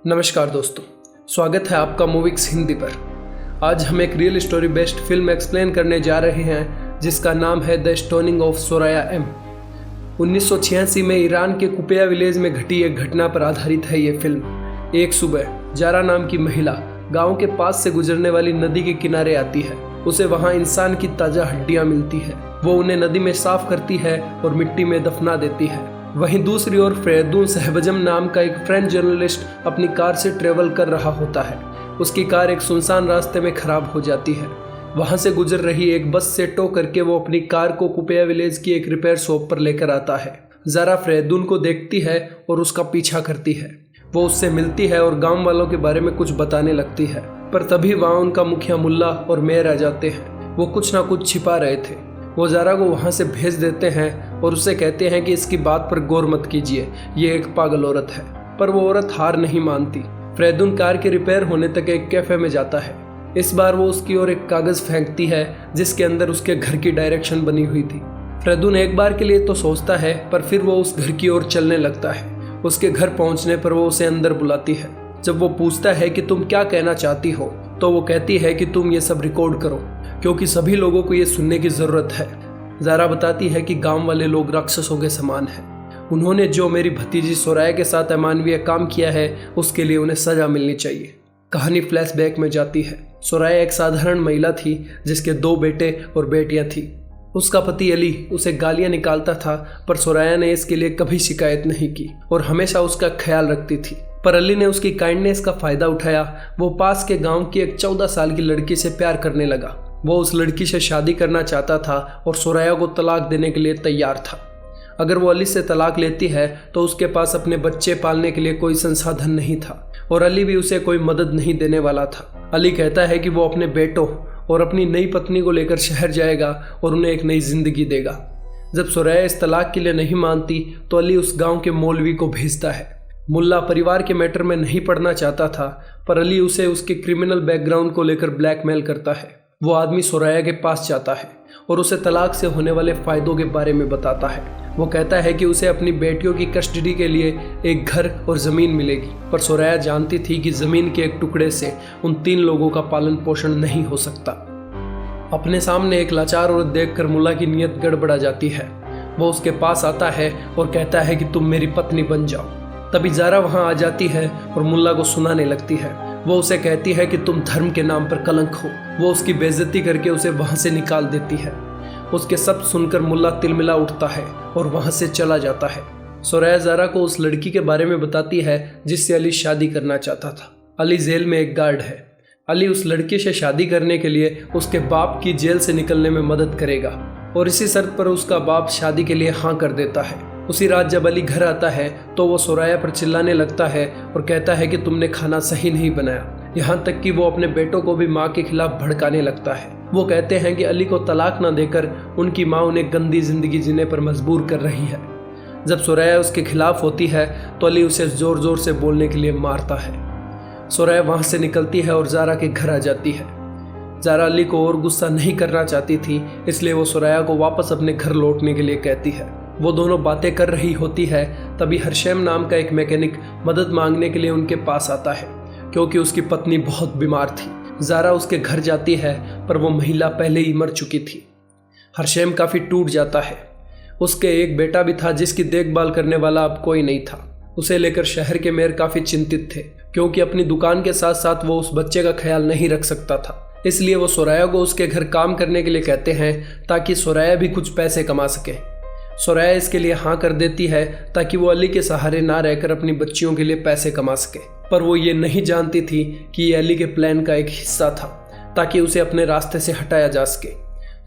नमस्कार दोस्तों, स्वागत है आपका मूविक्स हिंदी पर। आज हम एक real story based film explain करने जा रहे हैं जिसका नाम है द स्टोनिंग ऑफ सोराया एम। 1986 में ईरान के कुपिया विलेज में घटी एक घटना पर आधारित है ये फिल्म। एक सुबह जारा नाम की महिला गांव के पास से गुजरने वाली नदी के किनारे आती है। उसे वहां इंसान की ताज़ा हड्डियां मिलती है। वो उन्हें नदी में साफ करती है और मिट्टी में दफना देती है। वहीं दूसरी ओर फ्रेदून सहबजम नाम का एक फ्रेंच जर्नलिस्ट अपनी कार से ट्रेवल कर रहा होता है। उसकी कार एक सुनसान रास्ते में खराब हो जाती है। वहां से गुजर रही एक बस से टो करके वो अपनी कार को कुपिया विलेज की एक रिपेयर शॉप पर लेकर आता है। जारा फ्रेदून को देखती है और उसका पीछा करती है। वो उससे मिलती है और गांव वालों के बारे में कुछ बताने लगती है, पर तभी वहाँ उनका मुखिया मुल्ला और मेयर आ जाते हैं। वो कुछ ना कुछ छिपा रहे थे। वो जारा को वहाँ से भेज देते हैं और उससे कहते हैं कि इसकी बात पर गौर मत कीजिए, ये एक पागल औरत है। पर वो औरत हार नहीं मानती। फ्रेदून कार के रिपेयर होने तक एक कैफे में जाता है। इस बार वो उसकी ओर एक कागज़ फेंकती है जिसके अंदर उसके घर की डायरेक्शन बनी हुई थी। फ्रेदून एक बार के लिए तो सोचता है, पर फिर वो उस घर की ओर चलने लगता है। उसके घर पहुंचने पर वो उसे अंदर बुलाती है। जब वो पूछता है कि तुम क्या कहना चाहती हो, तो वो कहती है कि तुम ये सब रिकॉर्ड करो क्योंकि सभी लोगों को ये सुनने की ज़रूरत है। जारा बताती है कि गांव वाले लोग राक्षसों के समान हैं। उन्होंने जो मेरी भतीजी सोराया के साथ अमानवीय काम किया है उसके लिए उन्हें सजा मिलनी चाहिए। कहानी फ्लैशबैक में जाती है। सोराया एक साधारण महिला थी जिसके 2 बेटे और बेटियां थी। उसका पति अली उसे गालियां निकालता था, पर सोराया ने इसके लिए कभी शिकायत नहीं की और हमेशा उसका ख्याल रखती थी। पर अली ने उसकी काइंडनेस का फायदा उठाया। वो पास के गांव की एक 14 साल की लड़की से प्यार करने लगा। वो उस लड़की से शादी करना चाहता था और सोराया को तलाक देने के लिए तैयार था। अगर वो अली से तलाक लेती है तो उसके पास अपने बच्चे पालने के लिए कोई संसाधन नहीं था और अली भी उसे कोई मदद नहीं देने वाला था। अली कहता है कि वो अपने बेटों और अपनी नई पत्नी को लेकर शहर जाएगा और उन्हें एक नई जिंदगी देगा। जब सोराया इस तलाक के लिए नहीं मानती तो अली उस गांव के मौलवी को भेजता है। मुल्ला परिवार के मैटर में नहीं पढ़ना चाहता था, पर अली उसे उसके क्रिमिनल बैकग्राउंड को लेकर ब्लैकमेल करता है। वो आदमी सोराया के पास जाता है और उसे तलाक से होने वाले फ़ायदों के बारे में बताता है। वो कहता है कि उसे अपनी बेटियों की कस्टडी के लिए एक घर और ज़मीन मिलेगी, पर सोराया जानती थी कि ज़मीन के एक टुकड़े से उन 3 लोगों का पालन पोषण नहीं हो सकता। अपने सामने एक लाचार औरत देखकर मुल्ला की नीयत गड़बड़ा जाती है। वो उसके पास आता है और कहता है कि तुम मेरी पत्नी बन जाओ। तभी जारा वहाँ आ जाती है और मुल्ला को सुनाने लगती है। वो उसे कहती है कि तुम धर्म के नाम पर कलंक हो। वो उसकी बेइज्जती करके उसे वहाँ से निकाल देती है। उसके सब सुनकर मुल्ला तिलमिला उठता है और वहाँ से चला जाता है। सोराया जारा को उस लड़की के बारे में बताती है जिससे अली शादी करना चाहता था। अली जेल में एक गार्ड है। अली उस लड़की से शादी करने के लिए उसके बाप की जेल से निकलने में मदद करेगा और इसी शर्त पर उसका बाप शादी के लिए हाँ कर देता है। उसी रात जब अली घर आता है तो वो सोराया पर चिल्लाने लगता है और कहता है कि तुमने खाना सही नहीं बनाया। यहाँ तक कि वो अपने बेटों को भी माँ के खिलाफ भड़काने लगता है। वो कहते हैं कि अली को तलाक ना देकर उनकी माँ उन्हें गंदी जिंदगी जीने पर मजबूर कर रही है। जब सोराया उसके खिलाफ होती है तो अली उसे जोर जोर से बोलने के लिए मारता है। सोराया वहाँ से निकलती है और जारा के घर आ जाती है। जारा अली को और गुस्सा नहीं करना चाहती थी, इसलिए वो सोराया को वापस अपने घर लौटने के लिए कहती है। वो दोनों बातें कर रही होती है, तभी हरशेम नाम का एक मैकेनिक मदद मांगने के लिए उनके पास आता है क्योंकि उसकी पत्नी बहुत बीमार थी। जारा उसके घर जाती है, पर वो महिला पहले ही मर चुकी थी। हरशेम काफ़ी टूट जाता है। उसके एक बेटा भी था जिसकी देखभाल करने वाला अब कोई नहीं था। उसे लेकर शहर के मेयर काफ़ी चिंतित थे क्योंकि अपनी दुकान के साथ साथ वो उस बच्चे का ख्याल नहीं रख सकता था। इसलिए वो सोराया को उसके घर काम करने के लिए कहते हैं ताकि सोराया भी कुछ पैसे कमा सके। सोराया इसके लिए हाँ कर देती है ताकि वो अली के सहारे ना रहकर अपनी बच्चियों के लिए पैसे कमा सके, पर वो ये नहीं जानती थी कि ये अली के प्लान का एक हिस्सा था ताकि उसे अपने रास्ते से हटाया जा सके।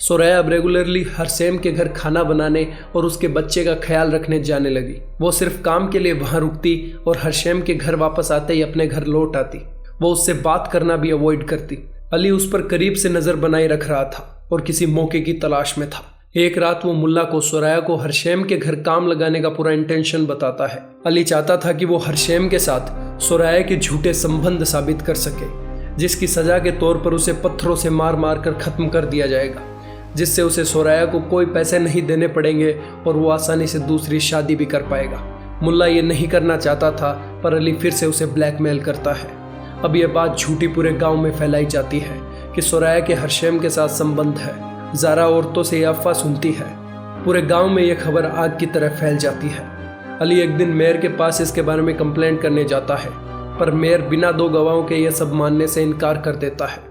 सोराया अब रेगुलरली हरशेम के घर खाना बनाने और उसके बच्चे का ख्याल रखने जाने लगी। वो सिर्फ काम के लिए वहाँ रुकती और हरशेम के घर वापस आते ही अपने घर लौट आती। वो उससे बात करना भी अवॉइड करती। अली उस पर करीब से नज़र बनाए रख रहा था और किसी मौके की तलाश में था। एक रात वो मुल्ला को सोराया को हरशेम के घर काम लगाने का पूरा इंटेंशन बताता है। अली चाहता था कि वो हरशेम के साथ सोराया के झूठे संबंध साबित कर सके, जिसकी सजा के तौर पर उसे पत्थरों से मार मार कर खत्म कर दिया जाएगा, जिससे उसे सोराया को कोई पैसे नहीं देने पड़ेंगे और वो आसानी से दूसरी शादी भी कर पाएगा। मुल्ला ये नहीं करना चाहता था, पर अली फिर से उसे ब्लैकमेल करता है। अब यह बात झूठी पूरे गांव में फैलाई जाती है कि सोराया के हरशेम के साथ संबंध है। ज़ारा औरतों से यह अफवाह सुनती है। पूरे गांव में यह खबर आग की तरह फैल जाती है। अली एक दिन मेयर के पास इसके बारे में कंप्लेंट करने जाता है, पर मेयर बिना 2 गवाहों के यह सब मानने से इनकार कर देता है।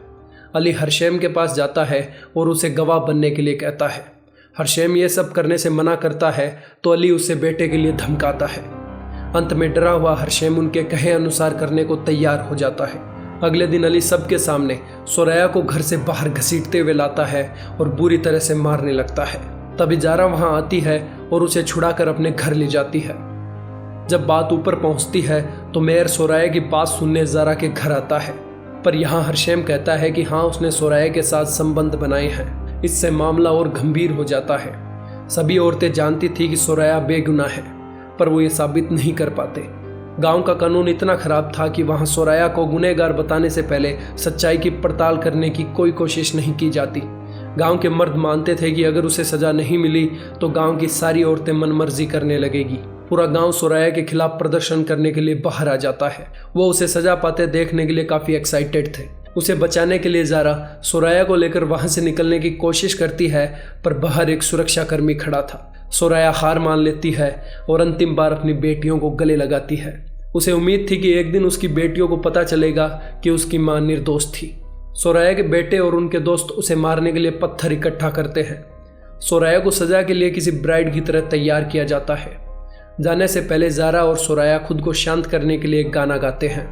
अली हरशेम के पास जाता है और उसे गवाह बनने के लिए कहता है। हरशेम यह सब करने से मना करता है तो अली उसे बेटे के लिए धमकाता है। अंत में डरा हुआ हरशेम उनके कहे अनुसार करने को तैयार हो जाता है। अगले दिन अली सबके सामने सोराया को घर से बाहर घसीटते हुए लाता है और बुरी तरह से मारने लगता है। तभी ज़ारा वहां आती है और उसे छुड़ाकर अपने घर ले जाती है। जब बात ऊपर पहुंचती है तो मेयर सोराया की बात सुनने ज़ारा के घर आता है, पर यहाँ हरशेम कहता है कि हाँ, उसने सोराया के साथ संबंध बनाए हैं। इससे मामला और गंभीर हो जाता है। सभी औरतें जानती थी कि सोराया बेगुनाह है, पर वो ये साबित नहीं कर पाते। गांव का कानून इतना खराब था कि वहां सोराया को गुनहगार बताने से पहले सच्चाई की पड़ताल करने की कोई कोशिश नहीं की जाती। गांव के मर्द मानते थे कि अगर उसे सजा नहीं मिली तो गांव की सारी औरतें मनमर्जी करने लगेगी। पूरा गांव सोराया के खिलाफ प्रदर्शन करने के लिए बाहर आ जाता है। वो उसे सजा पाते देखने के लिए काफी एक्साइटेड थे। उसे बचाने के लिए ज़ारा सोराया को लेकर वहां से निकलने की कोशिश करती है, पर बाहर एक सुरक्षाकर्मी खड़ा था। सोराया हार मान लेती है और अंतिम बार अपनी बेटियों को गले लगाती है। उसे उम्मीद थी कि एक दिन उसकी बेटियों को पता चलेगा कि उसकी मां निर्दोष थी। सोराया के बेटे और उनके दोस्त उसे मारने के लिए पत्थर इकट्ठा करते हैं। सोराया को सजा के लिए किसी ब्राइड की तरह तैयार किया जाता है। जाने से पहले ज़ारा और सोराया खुद को शांत करने के लिए एक गाना गाते हैं।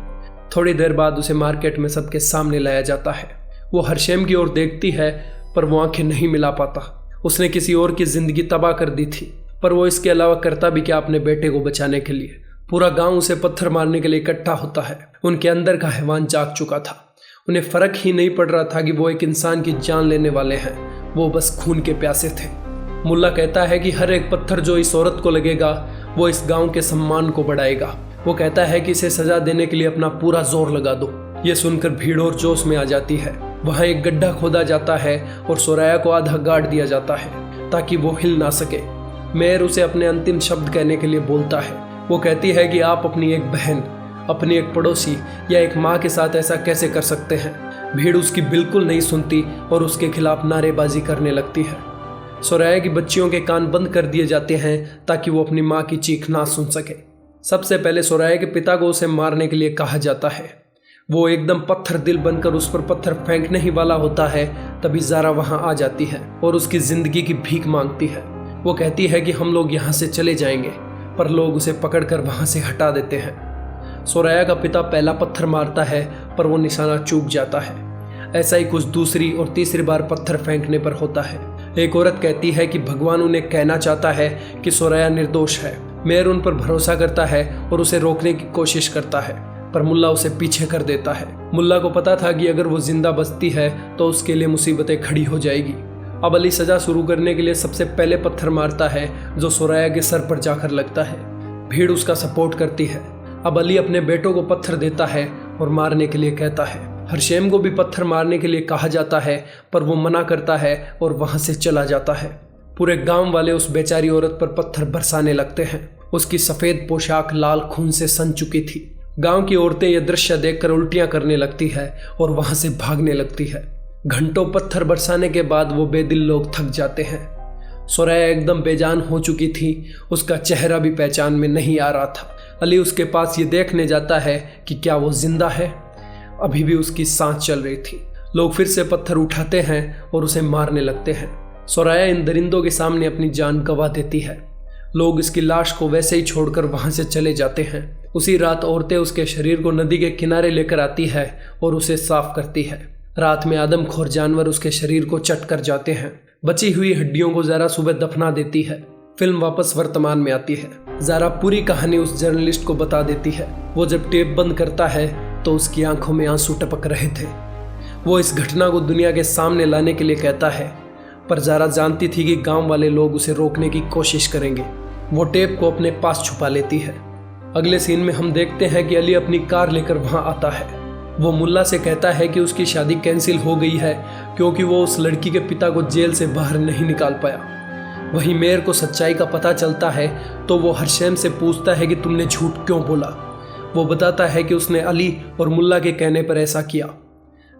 थोड़ी देर बाद उसे मार्केट में सबके सामने लाया जाता है। वो हरशेम की ओर देखती है, पर वो आंखें नहीं मिला पाता। उसने किसी और की जिंदगी तबाह कर दी थी, पर वो इसके अलावा करता भी क्या अपने बेटे को बचाने के लिए। पूरा गांव उसे पत्थर मारने के लिए इकट्ठा होता है। उनके अंदर का हैवान जाग चुका था। उन्हें फर्क ही नहीं पड़ रहा था कि वो एक इंसान की जान लेने वाले हैं। वो बस खून के प्यासे थे। मुल्ला कहता है कि हर एक पत्थर जो इस औरत को लगेगा वो इस गांव के सम्मान को बढ़ाएगा। वो कहता है कि इसे सजा देने के लिए अपना पूरा जोर लगा दो। ये सुनकर भीड़ और जोश में आ जाती है। वहां एक गड्ढा खोदा जाता है और सोराया को आधा गाड़ दिया जाता है ताकि वो हिल ना सके। मेयर उसे अपने अंतिम शब्द कहने के लिए बोलता है। वो कहती है कि आप अपनी एक बहन, अपनी एक पड़ोसी या एक माँ के साथ ऐसा कैसे कर सकते हैं। भीड़ उसकी बिल्कुल नहीं सुनती और उसके खिलाफ नारेबाजी करने लगती है। सोराया की बच्चियों के कान बंद कर दिए जाते हैं ताकि वो अपनी माँ की चीख ना सुन सके। सबसे पहले सोराया के पिता को उसे मारने के लिए कहा जाता है। वो एकदम पत्थर दिल बनकर उस पर पत्थर फेंकने ही वाला होता है, तभी ज़ारा वहां आ जाती है और उसकी जिंदगी की भीख मांगती है। वो कहती है कि हम लोग यहाँ से चले जाएंगे, पर लोग उसे पकड़कर वहां से हटा देते हैं। सोराया का पिता पहला पत्थर मारता है, पर वो निशाना चूक जाता है। ऐसा ही कुछ दूसरी और तीसरी बार पत्थर फेंकने पर होता है। एक औरत कहती है कि भगवान उन्हें कहना चाहता है कि सोराया निर्दोष है। मेयर उन पर भरोसा करता है और उसे रोकने की कोशिश करता है, पर मुल्ला उसे पीछे कर देता है। मुल्ला को पता था कि अगर वो जिंदा बचती है तो उसके लिए मुसीबतें खड़ी हो जाएगी। अब अली सजा शुरू करने के लिए सबसे पहले पत्थर मारता है, जो सोराया के सर पर जाकर लगता है। भीड़ उसका सपोर्ट करती है। अब अली अपने बेटों को पत्थर देता है और मारने के लिए कहता है। हरशेम को भी पत्थर मारने के लिए कहा जाता है, पर वो मना करता है और वहां से चला जाता है। पूरे गांव वाले उस बेचारी औरत पर पत्थर बरसाने लगते हैं। उसकी सफेद पोशाक लाल खून से सन चुकी थी। गांव की औरतें यह दृश्य देखकर उल्टियां करने लगती है और वहां से भागने लगती है। घंटों पत्थर बरसाने के बाद वो बेदिल लोग थक जाते हैं। सोराया एकदम बेजान हो चुकी थी। उसका चेहरा भी पहचान में नहीं आ रहा था। अली उसके पास ये देखने जाता है कि क्या वो जिंदा है। अभी भी उसकी सांस चल रही थी। लोग फिर से पत्थर उठाते हैं और उसे मारने लगते हैं। सोराया इन दरिंदों के सामने अपनी जान गंवा देती है। लोग इसकी लाश को वैसे ही छोड़कर वहां से चले जाते हैं। उसी रात औरतें उसके शरीर को नदी के किनारे लेकर आती है और उसे साफ करती है। रात में आदमखोर जानवर उसके शरीर को चट कर जाते हैं। बची हुई हड्डियों को ज़ारा सुबह दफना देती है। फिल्म वापस वर्तमान में आती है। ज़ारा पूरी कहानी उस जर्नलिस्ट को बता देती है। वो जब टेप बंद करता है तो उसकी आंखों में आंसू टपक रहे थे। वो इस घटना को दुनिया के सामने लाने के लिए कहता है, पर ज़ारा जानती थी कि गांव वाले लोग उसे रोकने की कोशिश करेंगे। वो टेप को अपने पास छुपा लेती है। अगले सीन में हम देखते हैं कि अली अपनी कार लेकर वहां आता है। वो मुल्ला से कहता है कि उसकी शादी कैंसिल हो गई है क्योंकि वो उस लड़की के पिता को जेल से बाहर नहीं निकाल पाया। वहीं मेयर को सच्चाई का पता चलता है तो वो हरशेम से पूछता है कि तुमने झूठ क्यों बोला। वो बताता है कि उसने अली और मुल्ला के कहने पर ऐसा किया।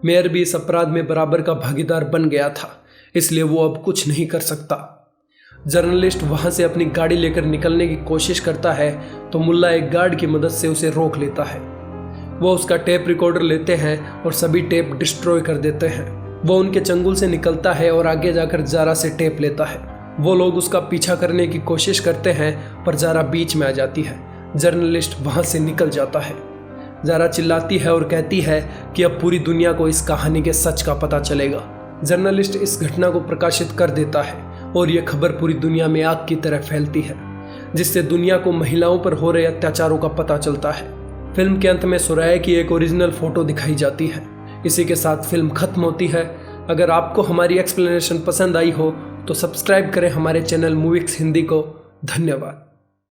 मेयर भी इस अपराध में बराबर का भागीदार बन गया था, इसलिए वो अब कुछ नहीं कर सकता। जर्नलिस्ट वहां से अपनी गाड़ी लेकर निकलने की कोशिश करता है तो मुल्ला एक गार्ड की मदद से उसे रोक लेता है। वो उसका टेप रिकॉर्डर लेते हैं और सभी टेप डिस्ट्रॉय कर देते हैं। वो उनके चंगुल से निकलता है और आगे जाकर जारा से टेप लेता है। वो लोग उसका पीछा करने की कोशिश करते हैं पर जारा बीच में आ जाती है। जर्नलिस्ट वहां से निकल जाता है। जारा चिल्लाती है और कहती है कि अब पूरी दुनिया को इस कहानी के सच का पता चलेगा। जर्नलिस्ट इस घटना को प्रकाशित कर देता है और यह खबर पूरी दुनिया में आग की तरह फैलती है, जिससे दुनिया को महिलाओं पर हो रहे अत्याचारों का पता चलता है। फिल्म के अंत में सुराया की एक ओरिजिनल फोटो दिखाई जाती है। इसी के साथ फिल्म खत्म होती है। अगर आपको हमारी एक्सप्लेनेशन पसंद आई हो तो सब्सक्राइब करें हमारे चैनल मूविक्स हिंदी को। धन्यवाद।